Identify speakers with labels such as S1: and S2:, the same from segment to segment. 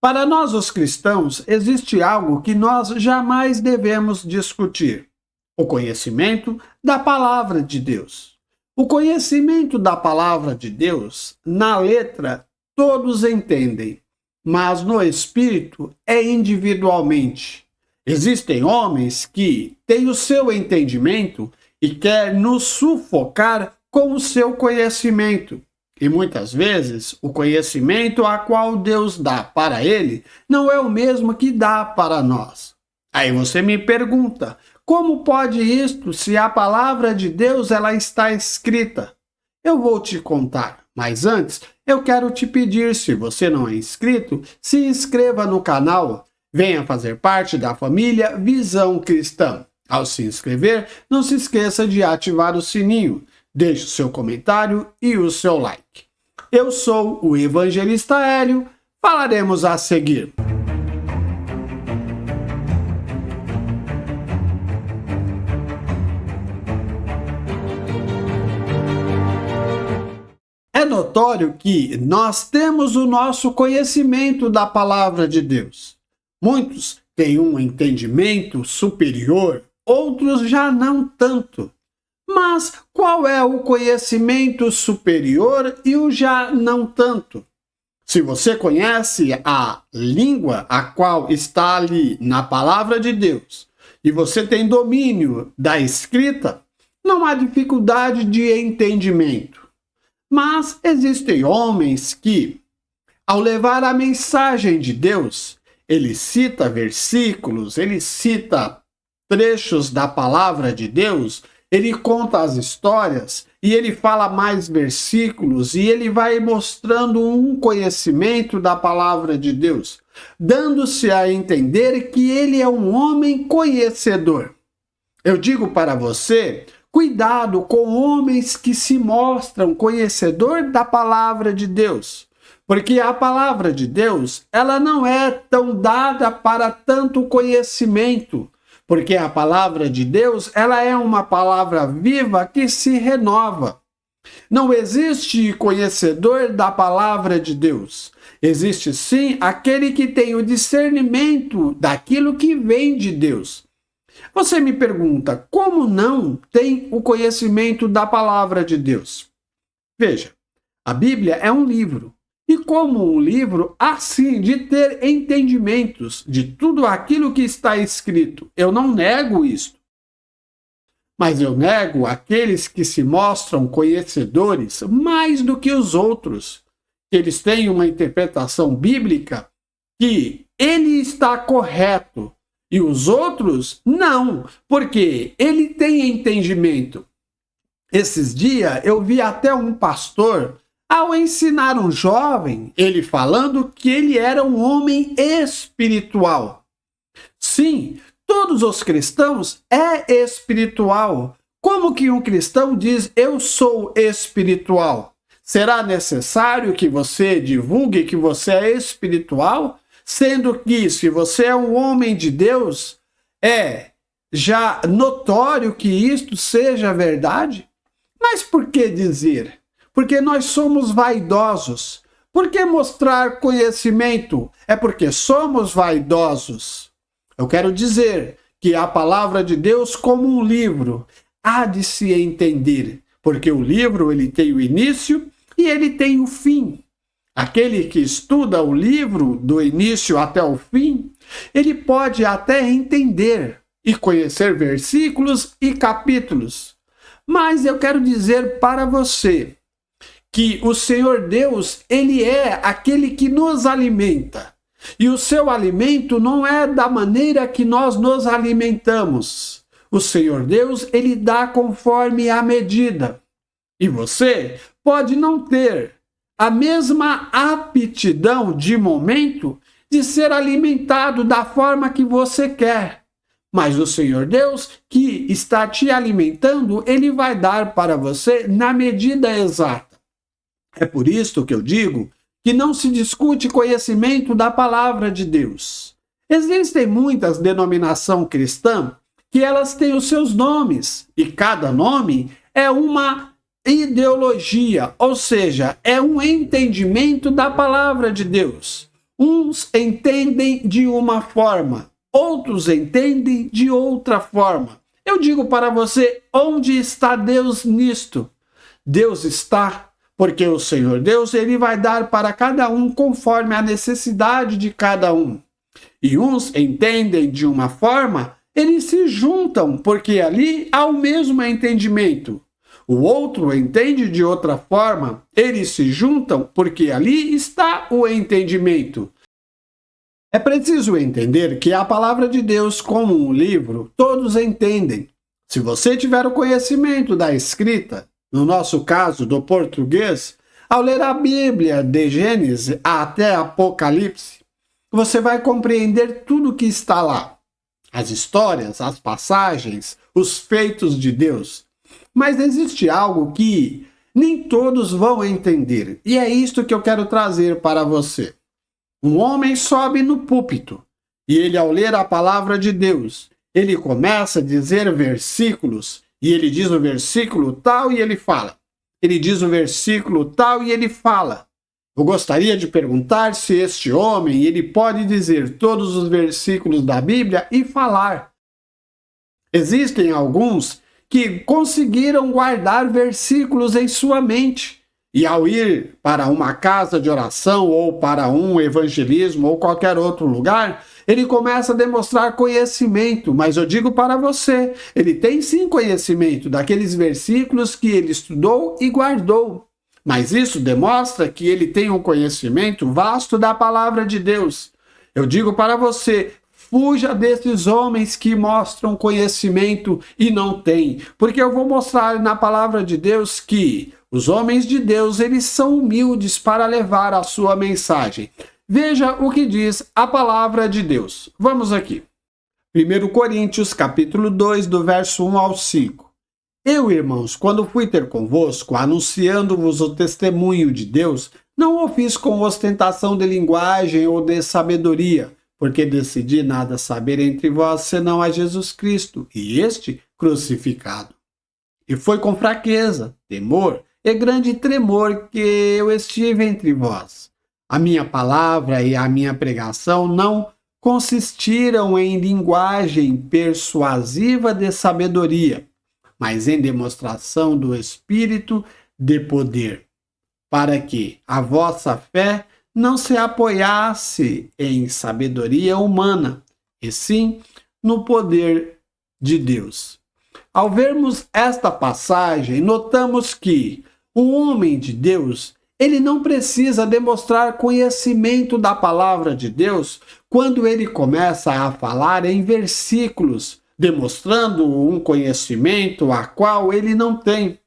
S1: Para nós, os cristãos, existe algo que nós jamais devemos discutir: o conhecimento da palavra de Deus. O conhecimento da palavra de Deus, na letra, todos entendem, mas no espírito é individualmente. Existem homens que têm o seu entendimento e querem nos sufocar com o seu conhecimento. E muitas vezes o conhecimento a qual Deus dá para ele não é o mesmo que dá para nós. Aí você me pergunta, como pode isto se a palavra de Deus ela está escrita? Eu vou te contar, mas antes eu quero te pedir, se você não é inscrito, se inscreva no canal, venha fazer parte da família Visão Cristã. Ao se inscrever, não se esqueça de ativar o sininho. Deixe o seu comentário e o seu like. Eu sou o Evangelista Hélio, falaremos a seguir. É notório que nós temos o nosso conhecimento da palavra de Deus. Muitos têm um entendimento superior, outros já não tanto. Mas qual é o conhecimento superior e o já não tanto? Se você conhece a língua a qual está ali na palavra de Deus e você tem domínio da escrita, não há dificuldade de entendimento. Mas existem homens que, ao levar a mensagem de Deus, ele cita versículos, ele cita trechos da palavra de Deus, ele conta as histórias e ele fala mais versículos e ele vai mostrando um conhecimento da palavra de Deus, dando-se a entender que ele é um homem conhecedor. Eu digo para você, cuidado com homens que se mostram conhecedor da palavra de Deus, porque a palavra de Deus, ela não é tão dada para tanto conhecimento. Porque a palavra de Deus, ela é uma palavra viva que se renova. Não existe conhecedor da palavra de Deus. Existe sim aquele que tem o discernimento daquilo que vem de Deus. Você me pergunta, como não tem o conhecimento da palavra de Deus? Veja, a Bíblia é um livro. E como um livro, assim, de ter entendimentos de tudo aquilo que está escrito. Eu não nego isto. Mas eu nego aqueles que se mostram conhecedores mais do que os outros. Eles têm uma interpretação bíblica que ele está correto e os outros não, porque ele tem entendimento. Esses dias eu vi até um pastor ao ensinar um jovem, ele falando que ele era um homem espiritual. Sim, todos os cristãos é espiritual. Como que um cristão diz, eu sou espiritual? Será necessário que você divulgue que você é espiritual? Sendo que, se você é um homem de Deus, é já notório que isto seja verdade? Mas por que dizer? Porque nós somos vaidosos. Por que mostrar conhecimento? É porque somos vaidosos. Eu quero dizer que a palavra de Deus, como um livro, há de se entender. Porque o livro ele tem o início e ele tem o fim. Aquele que estuda o livro do início até o fim, ele pode até entender e conhecer versículos e capítulos. Mas eu quero dizer para você que o Senhor Deus, ele é aquele que nos alimenta. E o seu alimento não é da maneira que nós nos alimentamos. O Senhor Deus, ele dá conforme a medida. E você pode não ter a mesma aptidão de momento de ser alimentado da forma que você quer. Mas o Senhor Deus, que está te alimentando, ele vai dar para você na medida exata. É por isso que eu digo que não se discute conhecimento da palavra de Deus. Existem muitas denominações cristãs que elas têm os seus nomes, e cada nome é uma ideologia, ou seja, é um entendimento da palavra de Deus. Uns entendem de uma forma, outros entendem de outra forma. Eu digo para você, onde está Deus nisto? Deus está, porque o Senhor Deus, ele vai dar para cada um conforme a necessidade de cada um. E uns entendem de uma forma, eles se juntam, porque ali há o mesmo entendimento. O outro entende de outra forma, eles se juntam, porque ali está o entendimento. É preciso entender que a palavra de Deus, como um livro, todos entendem. Se você tiver o conhecimento da escrita, no nosso caso do português, ao ler a Bíblia de Gênesis até Apocalipse, você vai compreender tudo que está lá. As histórias, as passagens, os feitos de Deus. Mas existe algo que nem todos vão entender, e é isto que eu quero trazer para você. Um homem sobe no púlpito, e ele, ao ler a palavra de Deus, ele começa a dizer versículos, e ele diz o versículo tal e ele fala. Ele diz o versículo tal e ele fala. Eu gostaria de perguntar se este homem, ele pode dizer todos os versículos da Bíblia e falar. Existem alguns que conseguiram guardar versículos em sua mente. E ao ir para uma casa de oração ou para um evangelismo ou qualquer outro lugar, ele começa a demonstrar conhecimento. Mas eu digo para você, ele tem sim conhecimento daqueles versículos que ele estudou e guardou. Mas isso demonstra que ele tem um conhecimento vasto da palavra de Deus. Eu digo para você, fuja desses homens que mostram conhecimento e não têm. Porque eu vou mostrar na palavra de Deus que os homens de Deus, eles são humildes para levar a sua mensagem. Veja o que diz a palavra de Deus. Vamos aqui. 1 Coríntios, capítulo 2, do verso 1 ao 5. Eu, irmãos, quando fui ter convosco, anunciando-vos o testemunho de Deus, não o fiz com ostentação de linguagem ou de sabedoria, porque decidi nada saber entre vós, senão a Jesus Cristo, e este crucificado. E foi com fraqueza, temor e grande tremor que eu estive entre vós. A minha palavra e a minha pregação não consistiram em linguagem persuasiva de sabedoria, mas em demonstração do Espírito de poder, para que a vossa fé não se apoiasse em sabedoria humana, e sim no poder de Deus. Ao vermos esta passagem, notamos que um homem de Deus, ele não precisa demonstrar conhecimento da palavra de Deus quando ele começa a falar em versículos, demonstrando um conhecimento a qual ele não tem.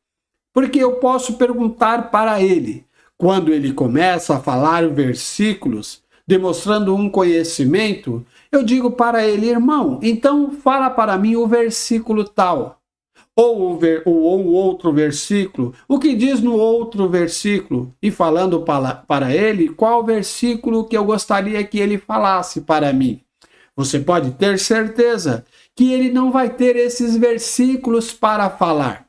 S1: Porque eu posso perguntar para ele, quando ele começa a falar versículos, demonstrando um conhecimento, eu digo para ele, irmão, então fala para mim o versículo tal. Ou outro versículo, o que diz no outro versículo, e falando para ele qual versículo que eu gostaria que ele falasse para mim. Você pode ter certeza que ele não vai ter esses versículos para falar,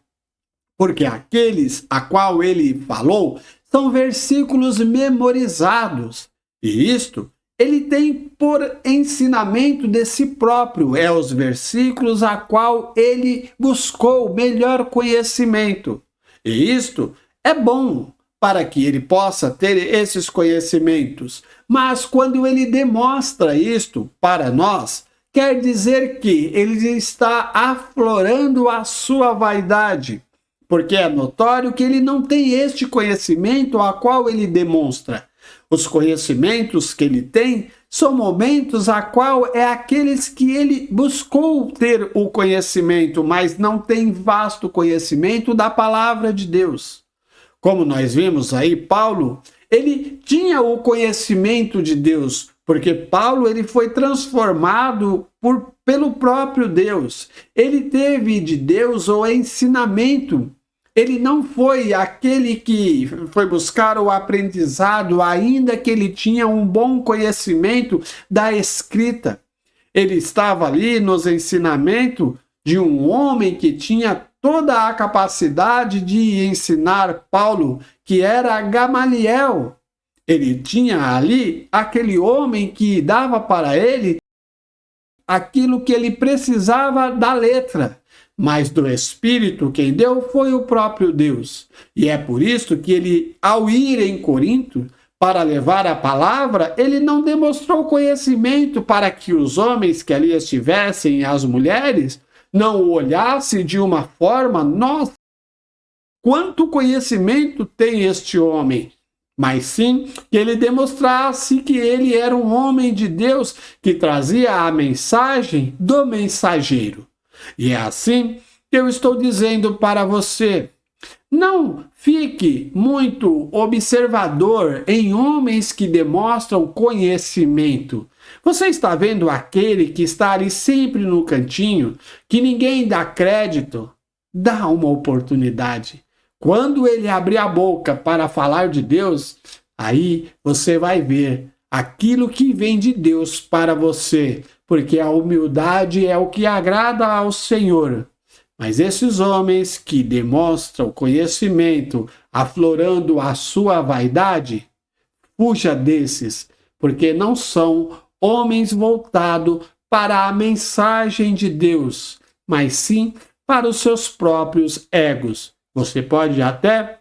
S1: porque aqueles a qual ele falou são versículos memorizados, e isto ele tem por ensinamento de si próprio, é os versículos a qual ele buscou melhor conhecimento. E isto é bom para que ele possa ter esses conhecimentos. Mas quando ele demonstra isto para nós, quer dizer que ele está aflorando a sua vaidade, porque é notório que ele não tem este conhecimento a qual ele demonstra. Os conhecimentos que ele tem são momentos a qual é aqueles que ele buscou ter o conhecimento, mas não tem vasto conhecimento da palavra de Deus. Como nós vimos aí, Paulo, ele tinha o conhecimento de Deus, porque Paulo ele foi transformado pelo próprio Deus. Ele teve de Deus o ensinamento. Ele não foi aquele que foi buscar o aprendizado, ainda que ele tinha um bom conhecimento da escrita. Ele estava ali nos ensinamentos de um homem que tinha toda a capacidade de ensinar Paulo, que era Gamaliel. Ele tinha ali aquele homem que dava para ele aquilo que ele precisava da letra, mas do Espírito quem deu foi o próprio Deus. E é por isso que ele, ao ir em Corinto para levar a palavra, ele não demonstrou conhecimento para que os homens que ali estivessem e as mulheres não o olhassem de uma forma, nossa, quanto conhecimento tem este homem? Mas sim que ele demonstrasse que ele era um homem de Deus que trazia a mensagem do mensageiro. E é assim que eu estou dizendo para você: não fique muito observador em homens que demonstram conhecimento. Você está vendo aquele que está ali sempre no cantinho, que ninguém dá crédito? Dá uma oportunidade. Quando ele abrir a boca para falar de Deus, aí você vai ver aquilo que vem de Deus para você, porque a humildade é o que agrada ao Senhor. Mas esses homens que demonstram conhecimento, aflorando a sua vaidade, fuja desses, porque não são homens voltados para a mensagem de Deus, mas sim para os seus próprios egos. Você pode até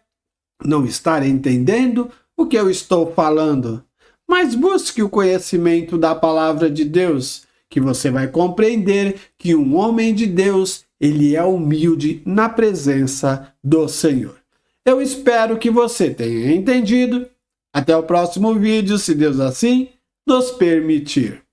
S1: não estar entendendo o que eu estou falando, mas busque o conhecimento da palavra de Deus, que você vai compreender que um homem de Deus, ele é humilde na presença do Senhor. Eu espero que você tenha entendido. Até o próximo vídeo, se Deus assim nos permitir.